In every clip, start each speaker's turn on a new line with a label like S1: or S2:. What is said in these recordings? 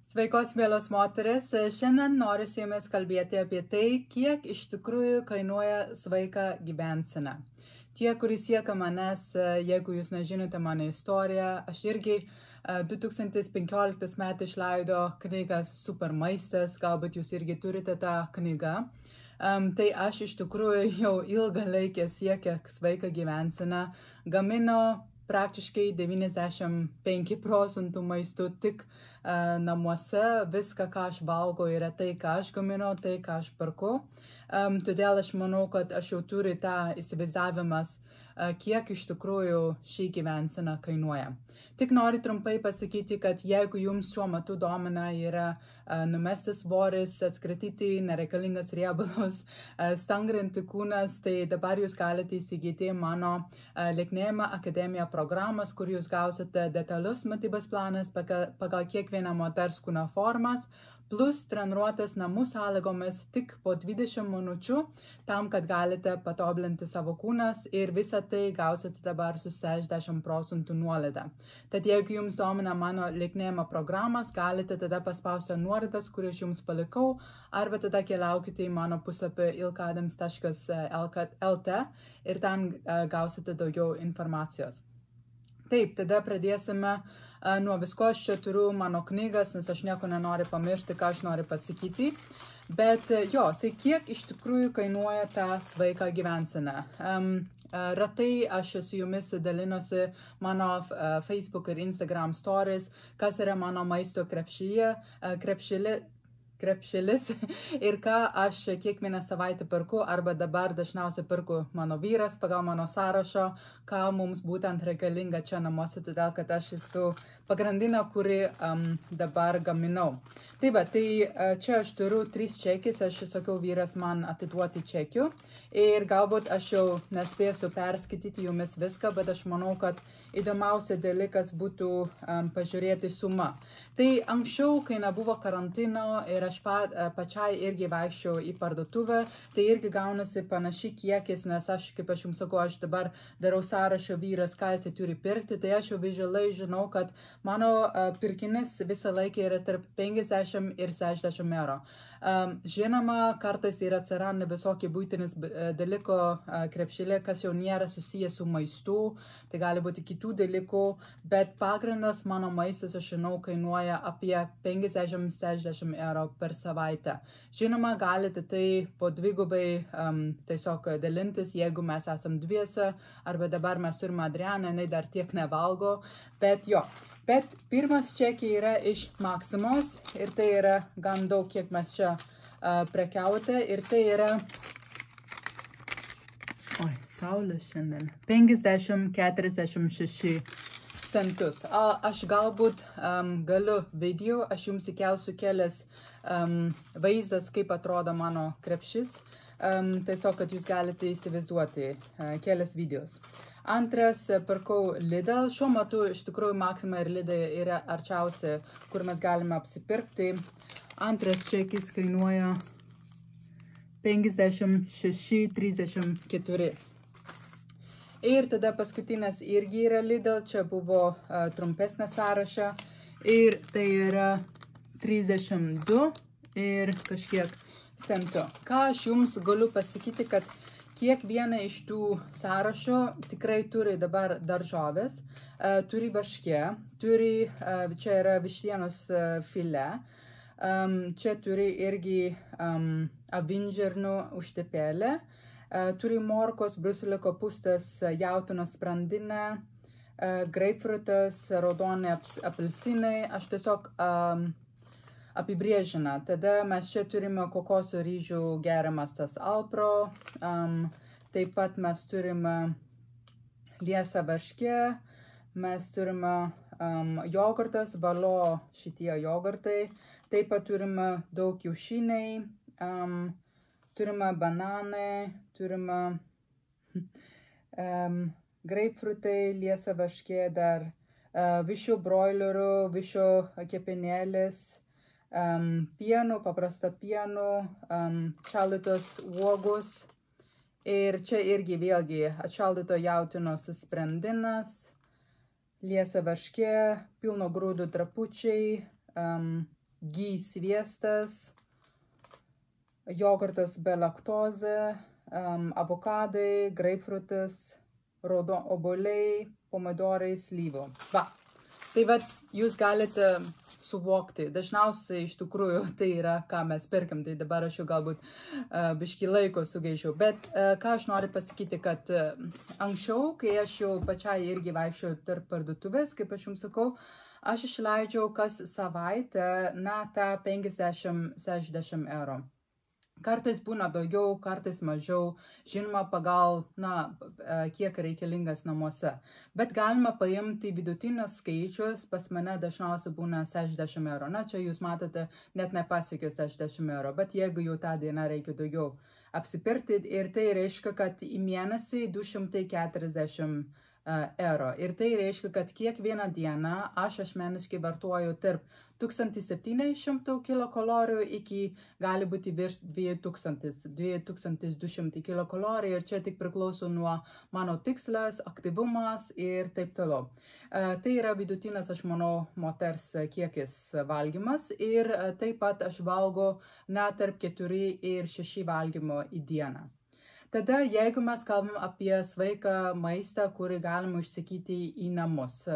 S1: Sveikos, mielos moteris. Šiandien noriu su jumis kalbėti apie tai, kiek iš tikrųjų kainuoja sveika gyvensena. Tie, kuris sieka manęs, jeigu jūs nežinote mano istoriją, aš irgi 2015 metais išleido knygas Super maistas, galbūt jūs irgi turite tą knygą. Tai aš iš tikrųjų jau ilgą laiką siekia sveiką gyvenseną, gamino praktiškai 95% maistų tik namuose, viską, ką aš valgau, yra tai, ką aš gaminu, tai, ką aš perku. Todėl aš manau, kad aš jau turiu tą įsivaizdavimas, kiek iš tikrųjų ši gyvensena kainuoja. Tik noriu trumpai pasakyti, kad jeigu jums šiuo metu domina yra numesti svoris, atskratyti nereikalingas riebalus, stangrinti kūnas, tai dabar jūs galite įsigyti mano Lieknėjimo akademija programas, kur jūs gausite detalius mitybos planas pagal kiekvieną moters kūno formas, plus treniruotės namų sąlygomis tik po 20 minučių, tam, kad galite patobulinti savo kūnas ir visą tai gausite dabar su 60% nuolaida. Tad jeigu jums domina mano Lieknėjimo programas, galite tada paspausti nuorodas, kurias jums palikau, arba tada keliaukite į mano puslapį ilkadams.lt ir ten gausite daugiau informacijos. Taip, tada pradėsime nuo visko. Aš čia turiu mano knygas, nes aš nieko nenoriu pamiršti, ką aš noriu pasakyti. Bet jo, tai kiek iš tikrųjų kainuoja tą sveiką gyvenseną? Ratai aš su jumis dalinuosi mano Facebook ir Instagram stories, kas yra mano maisto krepšelis ir ką aš kiekvieną savaitę perku, arba dabar dažniausiai perku mano vyras pagal mano sąrašo, ką mums būtent reikalinga čia namuose, todėl kad aš esu pagrindinė, kuri dabar gaminau. Tai va, tai čia aš turiu 3 čekis, aš sakiau vyras man atiduoti čekių ir galbūt aš jau nespėsiu perskaityti jumis viską, bet aš manau, kad įdomiausia dalykas būtų pažiūrėti sumą. Tai anksčiau, kai nebuvo karantino ir aš pačiai irgi vaikščiau į parduotuvę, tai irgi gaunasi panašiai kiekis, nes aš, kaip aš jums sakau, aš dabar darau sąrašą vyras, ką jisai turi pirkti, tai aš jau vizualiai žinau, kad mano pirkinys visą laiką yra tarp 50 ir 60 eurų. Žinoma, kartais yra atsiranda visokie būtinis dalyko krepšelė, kas jau nėra susijęs su maistu, tai gali būti kitų dalykų, bet pagrindas mano maistas, aš žinau, kainuoja apie 50-60 eurų per savaitę. Žinoma, galite tai po dvigubai tiesiog dalintis, jeigu mes esam dviese, arba dabar mes turime Adrianą, jinai dar tiek nevalgo, bet jo. Bet pirmas čekiai yra iš Maksimos ir tai yra gan daug, kiek mes čia prekiauti ir tai yra, saulė šiandien, 50-46 centus. Aš galbūt galiu video, aš jums įkelsiu kelias vaizdas, kaip atrodo mano krepšys, tiesiog, kad jūs galite įsivaizduoti kelias videos. Antras, pirkau Lidl. Šiuo metu iš tikrųjų Maxima ir Lidl yra arčiausia, kur mes galime apsipirkti. Antras čekis kainuoja 56,34. Ir tada paskutinis irgi yra Lidl, čia buvo trumpesnė sąraša. Ir tai yra 32 ir kažkiek centų. Ką aš jums galiu pasakyti, kad kiekviena iš tų sąrašo tikrai turi dabar daržovės, turi varškę, turi, čia yra vištienos filė, čia turi irgi avinžirnių užtepėlę, turi morkos, briuselio kopūstas, jautienos sprandinė, greipfrutas, raudoni apelsinai, aš tiesiog apibrėžina. Tada mes čia turime kokoso ryžių geriamas tas Alpro, taip pat mes turime liesą varškę, mes turime jogurtas, Valio šitie jogurtai, taip pat turime daug kiaušiniai, turime bananai, turime greipfrutai, liesą varškę dar, viščių broilerių, viščių kepenėlis, pienų, paprasta pienų, atšaldytos uogos ir čia irgi vėlgi atšaldyto jautienos sprendinas, liesa varškė, pilno grūdų trapučiai, gy sviestas, jogurtas be laktozė, avokadai, greipfrutas, obuoliai, pomidorai, slyvų. Va, tai va, jūs galite suvokti. Dažniausiai iš tikrųjų tai yra, ką mes perkam, tai dabar aš jau galbūt biškį laiko sugaišiau. Bet ką aš noriu pasakyti, kad anksčiau, kai aš jau pačiai irgi vaikščiau tarp parduotuvės, kaip aš jums sakau, aš išleidžiau kas savaitę, na, tą 50-60 eurų. Kartais būna daugiau, kartais mažiau, žinoma, pagal, na, kiek reikalingas namuose. Bet galima paimti vidutinis skaičius, pas mane dažniausiai būna 60 eurų. Na, čia jūs matote, net nepasiekiu 60 eurų, bet jeigu jau tą dieną reikia daugiau apsipirkti, ir tai reiškia, kad į mėnesį 240 eurų. Ir tai reiškia, kad kiekvieną dieną aš asmeniškai vartoju tarp 1700 kilokalorijų iki gali būti virš 2200 kilokalorijų, ir čia tik priklauso nuo mano tikslas, aktyvumas ir taip toliau. Tai yra vidutinis, aš manau, moters kiekis valgymas, ir taip pat aš valgau tarp 4 ir 6 valgymo į dieną. Tada, jeigu mes kalbam apie sveiką maistą, kurį galima užsakyti į namus,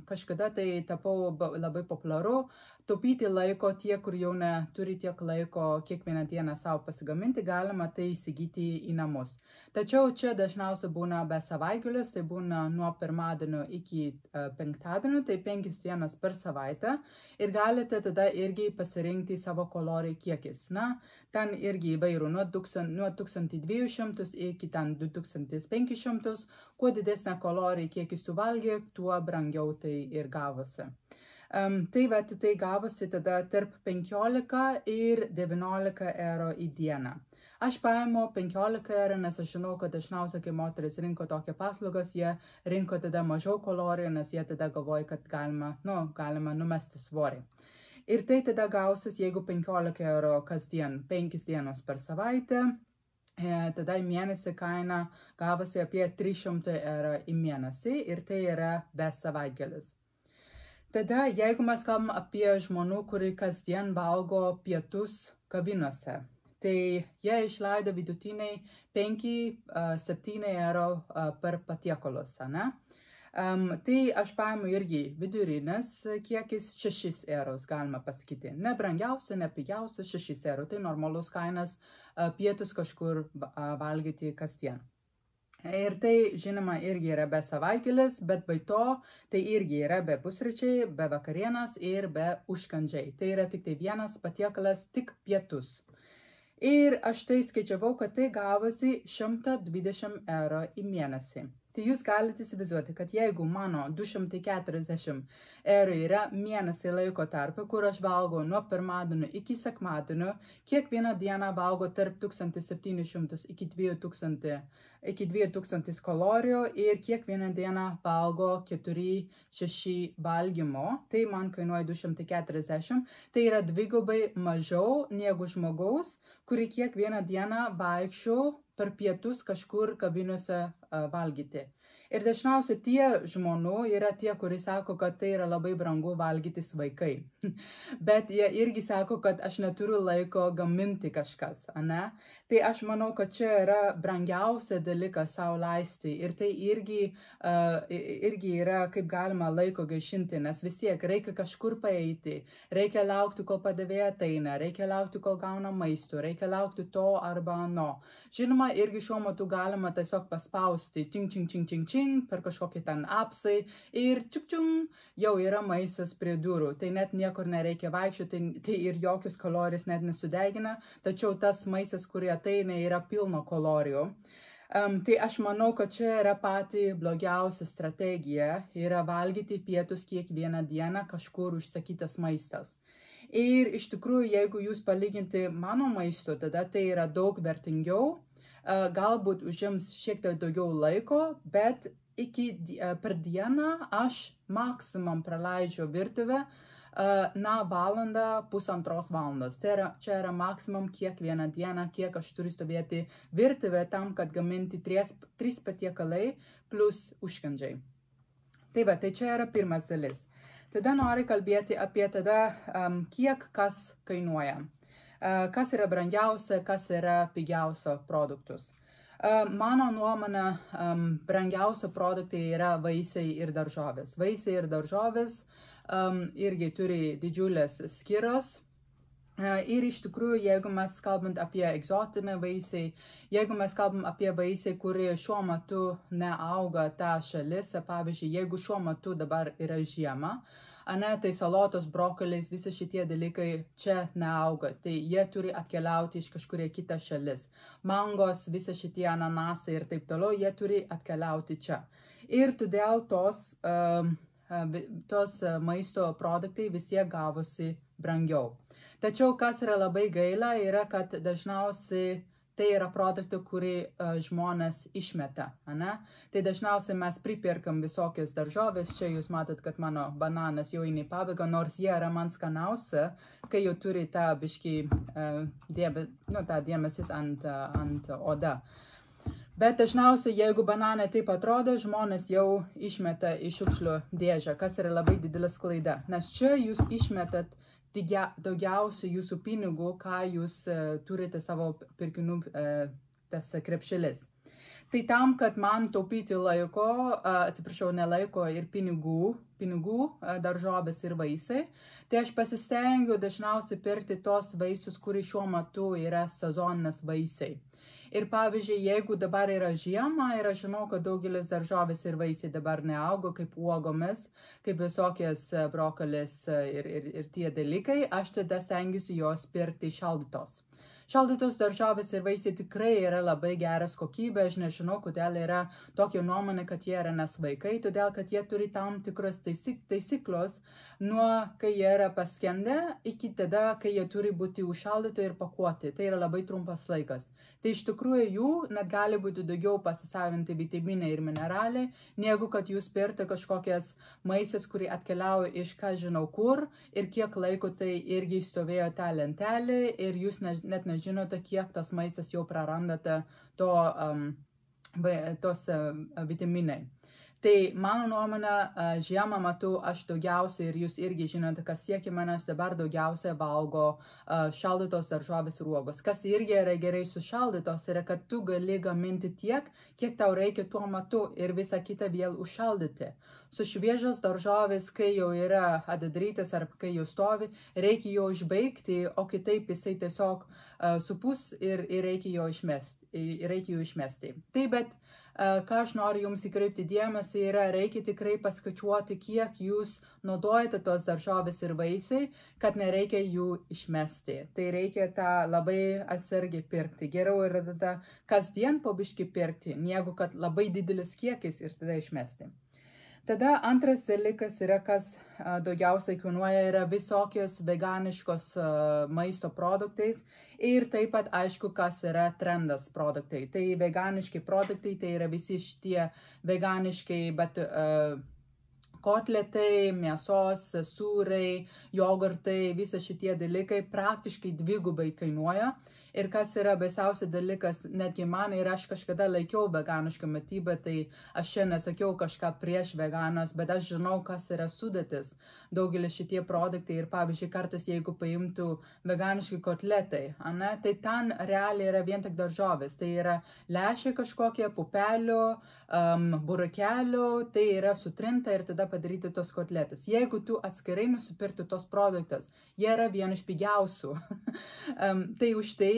S1: kažkada tai tapau labai populiaru, taupyti laiko tie, kur jau neturi tiek laiko kiekvieną dieną savo pasigaminti, galima tai įsigyti į namus. Tačiau čia dažniausiai būna be savaitgalis, tai būna nuo pirmadienio iki penktadienio, tai 5 dienas per savaitę, ir galite tada irgi pasirinkti savo kalorijų kiekis. Na, ten irgi įvairių, nuo 1200 iki 2500, kuo didesnę kalorijų kiekį suvalgė, tuo brangiau tai ir gavosi. Tai gavosi tada tarp 15 ir 19 eurų į dieną. Aš paimu 15 eurų, nes aš žinau, kad dažniausiai, kai moteris rinko tokią paslaugas, jie rinko tada mažiau kalorijų, nes jie tada galvoja, kad galima numesti svorį. Ir tai tada gausis, jeigu 15 eurų kasdien, 5 dienos per savaitę, tada į mėnesį kaina gavosi apie 300 eurų į mėnesį, ir tai yra be savaitgalis. Tada, jeigu mes kalbam apie žmonių, kurie kasdien valgo pietus kavinose, tai jie išleido vidutiniai 5-7 eurų per patiekalus, ne? Tai aš paimu irgi vidurinis kiekis 6 eurus, galima pasakyti. Ne brangiausia, ne pigiausia, 6 eurų. Tai normalus kainas pietus kažkur valgyti kasdien. Ir tai, žinoma, irgi yra be savaitgalis, bet be to, tai irgi yra be pusryčiai, be vakarienos ir be užkandžiai. Tai yra tik tai vienas patiekalas, tik pietus. Ir aš tai skaičiavau, kad tai gavosi 120 eurų į mėnesį. Tai jūs galite įsivaizduoti, kad jeigu mano 240 eurų yra mėnesį laiko tarpe, kur aš valgau nuo pirmadienio iki sekmadienio, kiekvieną dieną valgo tarp 1700 iki 2000 kalorijų, ir kiekvieną dieną valgo 4-6 valgymo, tai man kainuoja 240, tai yra dvigubai mažiau negu žmogaus, kuri kiekvieną dieną vaikščio per pietus kažkur kavinose valgyti. Ir dažniausiai tie žmonių yra tie, kurie sako, kad tai yra labai brangu valgyti sveikai. Bet jie irgi sako, kad aš neturiu laiko gaminti kažkas, ne? Tai aš manau, kad čia yra brangiausia dalykas savo leisti, ir tai irgi yra, kaip galima laiko gaišinti, nes vis tiek reikia kažkur paeiti, reikia laukti, kol padavėja ateina, reikia laukti, kol gauna maisto, reikia laukti to arba ano. Žinoma, irgi šiuo metu galima tiesiog paspausti čing, per kažkokį ten apsai, ir jau yra maistas prie durų. Tai net niekur nereikia vaikščioti, tai ir jokios kalorijos net nesudegina, tačiau tas maistas, kurie ateina, yra pilno kalorijų. Tai aš manau, kad čia yra pati blogiausia strategija, yra valgyti pietus kiekvieną dieną kažkur užsakytas maistas. Ir iš tikrųjų, jeigu jūs palyginti mano maisto, tada tai yra daug vertingiau, galbūt užims šiek tiek daugiau laiko, bet per dieną aš maksimum praleidžiu virtuvę valandą, 1,5 valandos. Tai čia yra maksimum kiekvieną dieną, kiek aš turiu stovėti virtuvę tam, kad gaminti 3 patiekalai plus užkandžiai. Tai va, tai čia yra pirmas dalis. Tada noriu kalbėti apie kiek kas kainuoja. Kas yra brangiausia, kas yra pigiausia produktus. Mano nuomonė, brangiausia produktai yra vaisiai ir daržovės. Vaisiai ir daržovės irgi turi didžiulės skiros. Ir iš tikrųjų, jeigu mes kalbam apie egzotinę vaisiai, jeigu mes kalbam apie vaisiai, kurie šiuo metu neauga tą šalyse, pavyzdžiui, jeigu šiuo metu dabar yra žiema, tai salotos, brokolis, visi šitie dalykai čia neauga, tai jie turi atkeliauti iš kažkuria kita šalis. Mangos, visi šitie ananasai ir taip toliau, jie turi atkeliauti čia. Ir todėl tos maisto produktai vis tiek gavosi brangiau. Tačiau kas yra labai gaila, yra, kad dažniausiai tai yra produktai, kurį žmonės išmeta. Tai dažniausiai mes pripirkam visokias daržovės. Čia jūs matot, kad mano bananas jau eina į pabaigą, nors jie yra man skaniausia, kai jau turi tą biškį tą dėmesys ant oda. Bet dažniausiai, jeigu bananai taip atrodo, žmonės jau išmeta į šiukšlių dėžę, kas yra labai didelis klaida. Nes čia jūs išmetat daugiausiai jūsų pinigų, ką jūs turite savo pirkinių tas krepšelis. Tai tam, kad man taupyti laiko, ne laiko ir pinigų, daržovės ir vaisiai, tai aš pasistengiu dažniausiai pirkti tos vaisius, kurie šiuo metu yra sezoninės vaisiai. Ir pavyzdžiui, jeigu dabar yra žiema ir aš žinau, kad daugelis daržovės ir vaisiai dabar neaugo kaip uogomis, kaip visokias brokolis ir tie dalykai, aš tada stengiuosi juos pirkti šaldytos. Šaldytos daržovės ir vaisiai tikrai yra labai geras kokybė, aš nežinau, kodėl yra tokia nuomonė, kad jie yra nesveikai, todėl kad jie turi tam tikros taisyklius, nuo kai jie yra paskendę iki tada, kai jie turi būti užšaldyti ir pakuoti. Tai yra labai trumpas laikas. Tai iš tikrųjų jų net gali būti daugiau pasisavinti vitaminai ir mineralai, negu kad jūs pirkite kažkokias maistas, kurie atkeliauja iš ką žinau kur ir kiek laiko tai irgi stovėjo tą lentelę ir jūs net nežinote, kiek tas maistas jau prarandate tos vitaminai. Tai mano nuomonė, žiemą metu aš daugiausiai, ir jūs irgi žinote, kas siekia manęs, dabar daugiausiai valgo šaldytos daržovės ir uogos. Kas irgi yra gerai su šaldytos, yra, kad tu gali gaminti tiek, kiek tau reikia tuo metu ir visą kitą vėl užšaldyti. Su šviežios daržovės, kai jau yra atidarytas ar kai jau stovi, reikia jo išbaigti, o kitaip jisai tiesiog supus ir reikia jo išmesti. Taip, bet ką aš noriu jums įkreipti dėmesį yra, reikia tikrai paskaičiuoti, kiek jūs naudojate tos daržovės ir vaisiai, kad nereikia jų išmesti. Tai reikia tą labai atsargiai pirkti. Geriau yra tada kasdien po biškį pirkti, negu kad labai didelis kiekis ir tada išmesti. Tada antras dalykas yra, kas daugiausiai kainuoja, yra visokios veganiškos maisto produktais ir taip pat aišku, kas yra trendas produktai. Tai veganiški produktai, tai yra visi šitie veganiškai, bet kotletai, mėsos, sūriai, jogurtai, visi šitie dalykai praktiškai dvigubai kainuoja. Ir kas yra baisiausia dalykas, netgi man, ir aš kažkada laikiau veganišką mitybą, tai aš čia nesakiau kažką prieš veganas, bet aš žinau, kas yra sudėtis. Daugelis šitie produktai ir pavyzdžiui, kartais jeigu paimtų veganiški kotletai, tai ten realiai yra vien tik daržovės. Tai yra lęšiai kažkokie, pupelių, burokelių, tai yra sutrinta ir tada padaryti tos kotletas. Jeigu tu atskirai nusipirkti tos produktus, jie yra vieni iš pigiausių. Tai už tai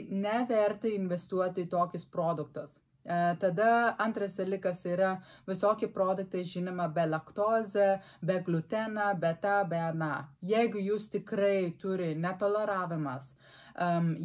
S1: neverta investuoti į tokius produktus. Tada antras dalykas yra visokie produktai, žinoma, be laktozę, be gluteną, be tą, be aną. Jeigu jūs tikrai turi netoleravimas,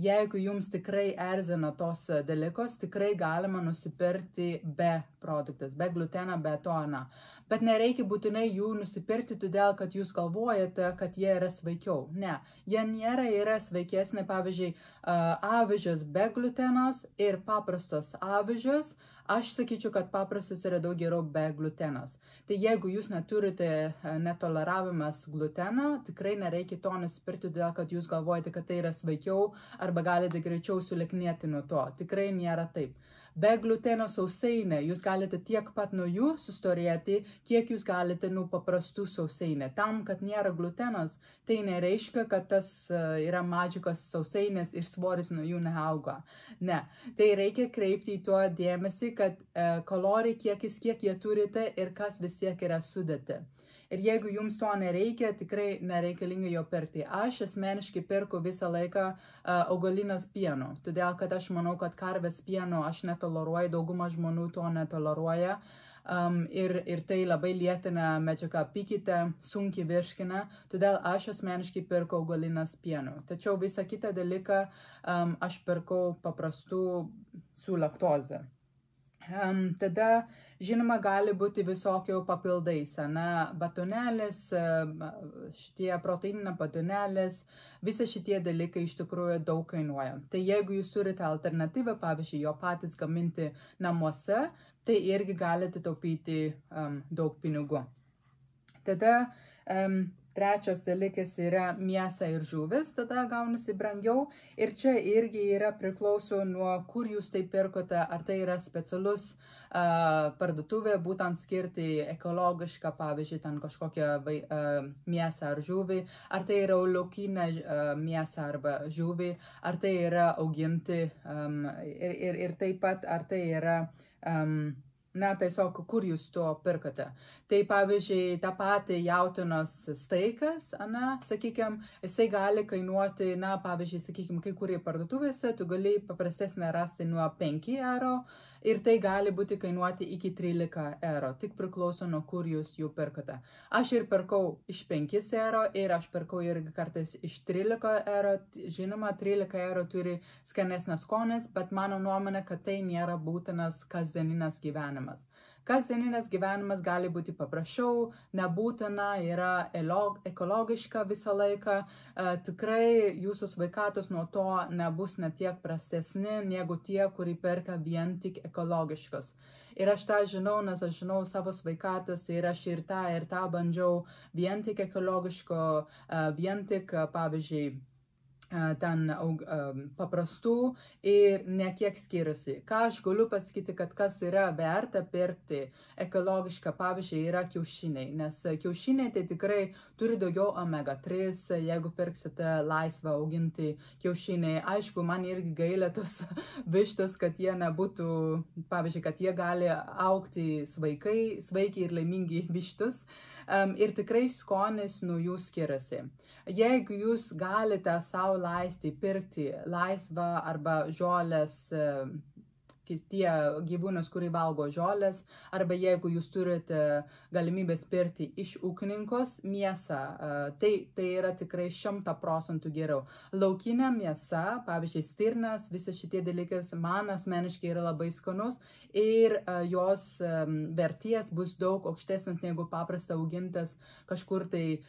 S1: jeigu jums tikrai erzina tos dalykus, tikrai galima nusipirkti be produktas, be gluteno, be to aną. Bet nereikia būtinai jų nusipirkti, todėl, kad jūs galvojate, kad jie yra sveikiau. Ne, jie nėra sveikesnė, pavyzdžiui, avižos be glutenos ir paprastos avižos. Aš sakyčiau, kad paprastas yra daug geriau be glutenos. Tai jeigu jūs neturite netoleravimas gluteno, tikrai nereikia to nusipirkti, todėl, kad jūs galvojate, kad tai yra sveikiau arba galite greičiau sulieknėti nuo to. Tikrai nėra taip. Be gluteno sausainė jūs galite tiek pat nuo jų sustorėti, kiek jūs galite nuo paprastų sausainė. Tam, kad nėra glutenas, tai nereiškia, kad tas yra magikos sausainės ir svoris nuo jų neauga. Ne, tai reikia kreipti į tuo dėmesį, kad kalorijų kiekis, kiek jie turite ir kas vis tiek yra sudėti. Ir jeigu jums to nereikia, tikrai nereikalinga jo pirkti. Aš asmeniškai perku visą laiką augalinės pieno, todėl kad aš manau, kad karvės pieno aš netoleruoju, dauguma žmonių to netoleruoja. Ir tai labai lėtina medžiagą apykitę, sunkiai virškina, todėl aš asmeniškai perku augalinės pieno. Tačiau visą kitą dalyką aš perku paprastų su laktoze. Tada, žinoma, gali būti visokių papildais, batonėlis, šitie proteininė batonėlis, visi šitie dalykai iš tikrųjų daug kainuoja. Tai jeigu jūs turite alternatyvą, pavyzdžiui, jo patys gaminti namuose, tai irgi galite taupyti daug pinigų. Tada trečias dalykas yra mėsa ir žuvis, tada gaunasi brangiau. Ir čia irgi yra priklauso nuo kur jūs tai pirkote, ar tai yra specialus parduotuvė, būtent skirti ekologišką, pavyzdžiui, ten kažkokią mėsą ar žuvį, ar tai yra laukinė mėsa arba žuvį, ar tai yra auginti ir taip pat, ar tai yra tiesiog, kur jūs to pirkote. Tai pavyzdžiui, tą patį jautienos steikas, sakykime, jisai gali kainuoti, pavyzdžiui, sakykime, kai kurie parduotuvėse, tu gali paprastesnę rasti nuo 5 € ir tai gali būti kainuoti iki 13 €, tik priklauso nuo kur jūs jų pirkote. Aš ir pirkau iš 5 € ir aš pirkau irgi kartais iš 13 €, žinoma, 13 € turi skanesnės skonės, bet mano nuomonė, kad tai nėra būtinas kasdieninės gyvenimas. Kasdieninės gyvenimas gali būti paprasčiau, nebūtina, yra ekologiška visą laiką. Tikrai jūsų sveikatos nuo to nebus net tiek prastesni, negu tie, kurie perka vien tik ekologiškos. Ir aš tą žinau, nes aš žinau savo sveikatas ir aš ir tą bandžiau vien tik ekologiško, vien tik, pavyzdžiui, ten paprastų ir nekiek skiriasi. Ką aš galiu pasakyti, kad kas yra verta pirkti ekologišką, pavyzdžiui, yra kiaušiniai, nes kiaušiniai tai tikrai turi daugiau omega 3, jeigu pirksite laisvą auginti kiaušiniai. Aišku, man irgi gaila tos vištos, kad jie nebūtų, pavyzdžiui, kad jie gali augti sveikai ir laimingi vištus. Ir tikrai skonis nuo jų skiriasi. Jeigu jūs galite savo leisti pirkti laisvą arba žolės, tie gyvūnus, kurie valgo žolės, arba jeigu jūs turite galimybės pirkti iš ūkininkos mėsą, tai yra tikrai 100% geriau. Laukinė mėsa, pavyzdžiui, stirnas, visi šitie dalykai man asmeniškai yra labai skanus ir jos vertės bus daug aukštesnis negu paprasta augintas kažkur tai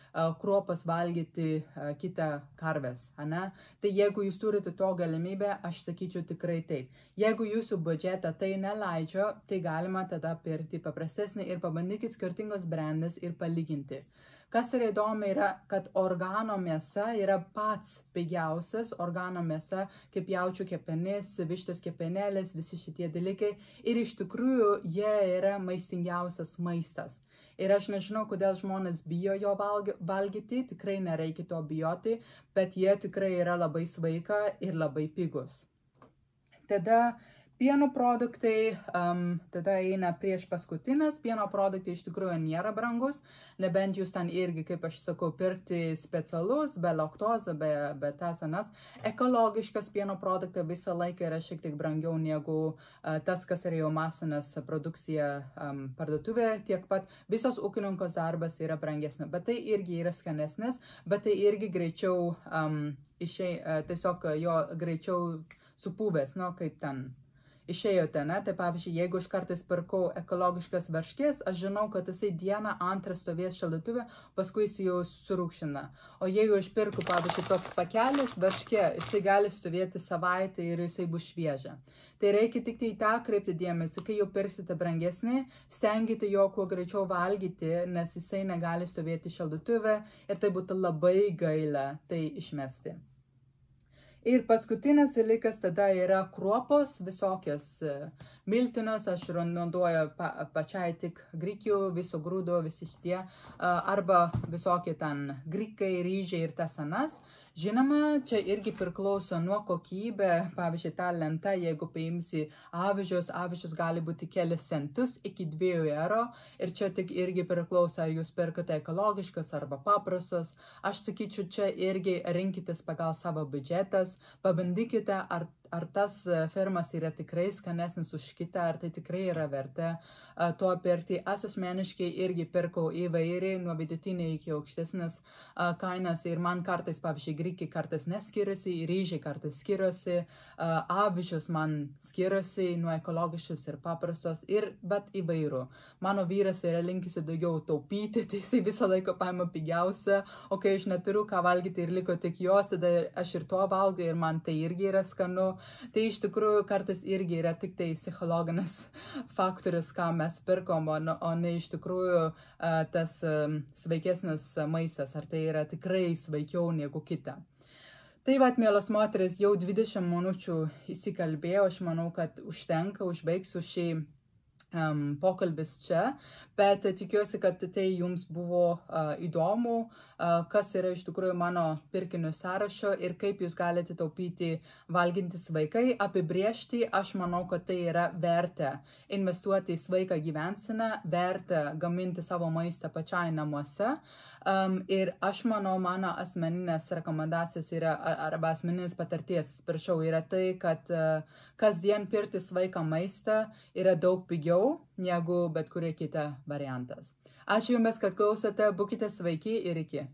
S1: kruopas valgyti kitą karves. Tai jeigu jūs turite to galimybę, aš sakyčiau tikrai taip. Jeigu jūsų budžetą tai neleidžia, tai galima tada pirkti paprastesnį ir pabandykit skirtingos brandas ir palyginti. Kas yra įdomu yra, kad organo mėsa yra pats pigiausias, organo mėsa, kaip jaučių kepenis, vištos kepenėlės, visi šitie dalykai. Ir iš tikrųjų jie yra maistingiausias maistas. Ir aš nežinau, kodėl žmonės bijo jo valgyti, tikrai nereikia to bijoti, bet jie tikrai yra labai sveika ir labai pigus. Tada pieno produktai, tada eina prieš paskutinės. Pieno produktai iš tikrųjų nėra brangus, nebent jūs ten irgi, kaip aš sakau, pirkti specialus, be laktozę, be tas anas. Ekologiškas pieno produktai visą laiką yra šiek tiek brangiau negu tas, kas yra jau masinės produkcija parduotuvė. Tiek pat visos ūkininkos darbas yra brangesnio, bet tai irgi yra skanesnis, bet tai irgi greičiau tiesiog jo greičiau supuvęs, kaip ten išėjote, tai pavyzdžiui, jeigu aš kartais pirkau ekologiškas varškės, aš žinau, kad jisai dieną antrą stovės šaldytuve, paskui jis jau surūkšina. O jeigu aš pirku, pavyzdžiui, toks pakelis varškė, jisai gali stovėti savaitę ir jisai bus šviežia. Tai reikia tik tai tą kreipti dėmesį, kai jau pirksite brangesnį, stengite jo kuo greičiau valgyti, nes jisai negali stovėti šaldytuve ir tai būtų labai gaila tai išmesti. Ir paskutinis dalykas tada yra kruopos, visokios miltinos, aš naudoju pačiai tik grikių, viso grūdo, visi šitie, arba visokie ten grikai, ryžiai ir tas anas. Žinoma, čia irgi priklauso nuo kokybė, pavyzdžiui, ta lenta, jeigu paimsi avižius gali būti kelis centus iki 2 eurų ir čia tik irgi priklauso, ar jūs perkate ekologiškas arba paprastos. Aš sakyčiau, čia irgi rinkitės pagal savo biudžetas, pabandykite, ar tas firmas yra tikrai skanesnis už kitą, ar tai tikrai yra verta to pirkti. Aš asmeniškai irgi pirkau įvairiai, nuo vidutinio iki aukštesnės kainas ir man kartais, pavyzdžiui, grikiai kartais neskiriasi, ryžiai kartais skiriasi, avižius man skiriasi nuo ekologiškos ir paprastos, bet įvairių. Mano vyras yra linkisi daugiau taupyti, tai jisai visą laiką paima pigiausią, o kai aš neturiu ką valgyti ir liko tik jos, tada aš ir to valgau ir man tai irgi yra skanu. Tai iš tikrųjų kartais irgi yra tik tai psichologinis faktorius, ką mes pirkom, o ne iš tikrųjų tas sveikesnis maistas, ar tai yra tikrai sveikiau negu kita. Tai vat, mielos moteris, jau 20 minučių įsikalbėjau, aš manau, kad užtenka, užbaigsiu šį pokalbis čia, bet tikiuosi, kad tai jums buvo įdomu, kas yra iš tikrųjų mano pirkinių sąrašo ir kaip jūs galite taupyti valginti sveikai, apibriežti. Aš manau, kad tai yra verta investuoti į sveiką gyvenseną, verta gaminti savo maistą pačiai namuose. Ir aš manau, mano asmeninės rekomendacijos yra, arba asmeninės patirties, prašau, yra tai, kad kasdien pirkti sveiką maistą yra daug pigiau negu bet kurie kita variantas. Ačiū Jums, kad klausote, būkite sveiki ir iki.